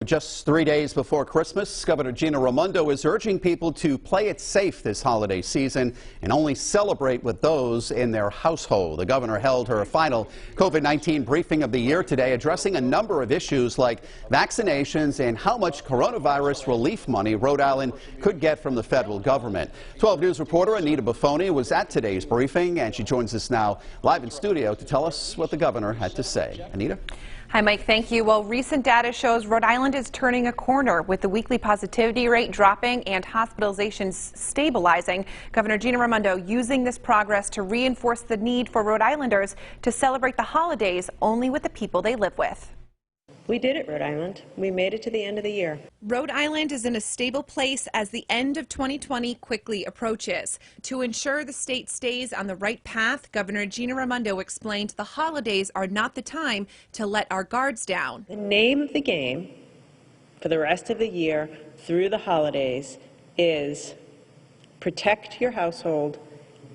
Just 3 days before Christmas, Governor Raimondo is urging people to play it safe this holiday season and only celebrate with those in their household. The governor held her final COVID-19 briefing of the year today, addressing a number of issues like vaccinations and how much coronavirus relief money Rhode Island could get from the federal government. 12 News reporter Anita Buffoni was at today's briefing, and she joins us now live in studio to tell us what the governor had to say. Anita? Hi, Mike. Thank you. Well, recent data shows Rhode Island is turning a corner with the weekly positivity rate dropping and hospitalizations stabilizing. Governor Raimondo using this progress to reinforce the need for Rhode Islanders to celebrate the holidays only with the people they live with. We did it, Rhode Island. We made it to the end of the year. Rhode Island is in a stable place as the end of 2020 quickly approaches. To ensure the state stays on the right path, Governor Raimondo explained the holidays are not the time to let our guards down. The name of the game for the rest of the year through the holidays is protect your household,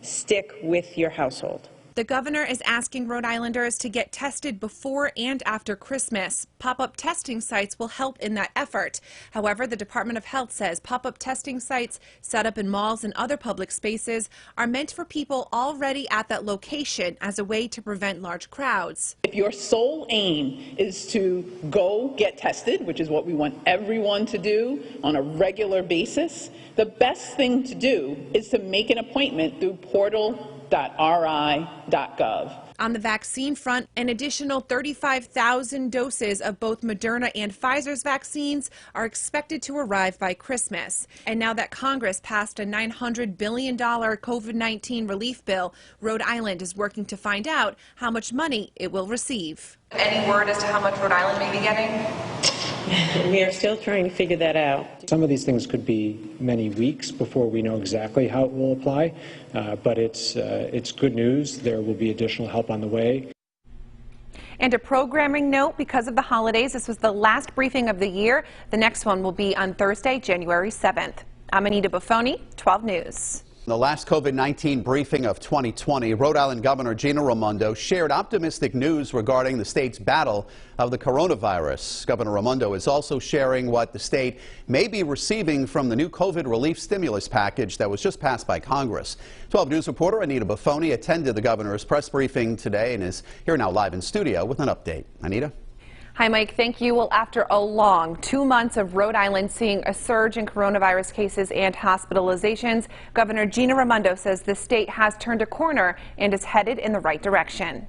stick with your household. The governor is asking Rhode Islanders to get tested before and after Christmas. Pop-up testing sites will help in that effort. However, the Department of Health says pop-up testing sites set up in malls and other public spaces are meant for people already at that location as a way to prevent large crowds. If your sole aim is to go get tested, which is what we want everyone to do on a regular basis, the best thing to do is to make an appointment through portal.ri.gov. On the vaccine front, an additional 35,000 doses of both Moderna and Pfizer's vaccines are expected to arrive by Christmas. And now that Congress passed a $900 billion COVID-19 relief bill, Rhode Island is working to find out how much money it will receive. Any word as to how much Rhode Island may be getting? We are still trying to figure that out. Some of these things could be many weeks before we know exactly how it will apply, but it's good news. There will be additional help on the way. And a programming note, because of the holidays, this was the last briefing of the year. The next one will be on Thursday, January 7th. I'm Anita Buffoni, 12 News. The last COVID-19 briefing of 2020, Rhode Island Governor Raimondo shared optimistic news regarding the state's battle of the coronavirus. Governor Raimondo is also sharing what the state may be receiving from the new COVID relief stimulus package that was just passed by Congress. 12 News reporter Anita Buffoni attended the governor's press briefing today and is here now live in studio with an update. Anita? Hi, Mike. Thank you. Well, after a long 2 months of Rhode Island seeing a surge in coronavirus cases and hospitalizations, Governor Raimondo says the state has turned a corner and is headed in the right direction.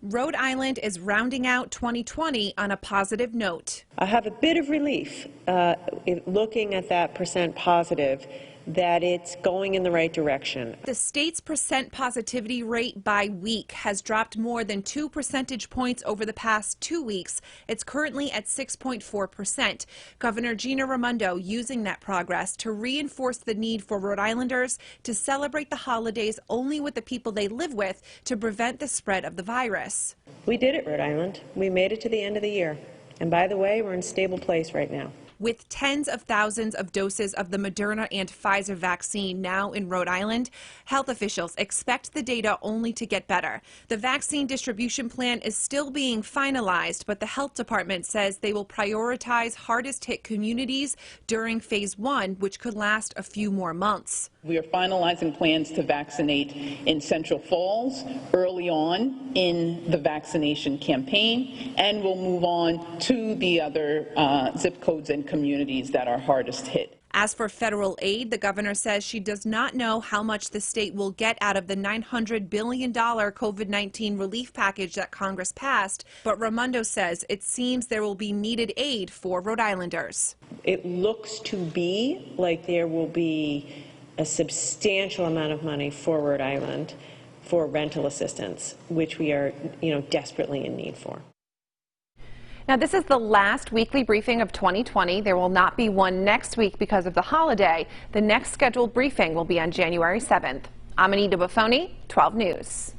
Rhode Island is rounding out 2020 on a positive note. I have a bit of relief looking at that percent positive, that it's going in the right direction. The state's percent positivity rate by week has dropped more than 2 percentage points over the past 2 weeks. It's currently at 6.4%. Governor Raimondo using that progress to reinforce the need for Rhode Islanders to celebrate the holidays only with the people they live with to prevent the spread of the virus. We did it, Rhode Island. We made it to the end of the year. And by the way, we're in a stable place right now. With tens of thousands of doses of the Moderna and Pfizer vaccine now in Rhode Island, health officials expect the data only to get better. The vaccine distribution plan is still being finalized, but the health department says they will prioritize hardest hit communities during phase 1, which could last a few more months. We are finalizing plans to vaccinate in Central Falls early on in the vaccination campaign, and we'll move on to the other zip codes and communities that are hardest hit. As for federal aid, the governor says she does not know how much the state will get out of the $900 billion COVID-19 relief package that Congress passed, but Raimondo says it seems there will be needed aid for Rhode Islanders. It looks to be like there will be a substantial amount of money for Rhode Island for rental assistance, which we are, desperately in need for. Now, this is the last weekly briefing of 2020. There will not be one next week because of the holiday. The next scheduled briefing will be on January 7th. I'm Anita Buffoni, 12 News.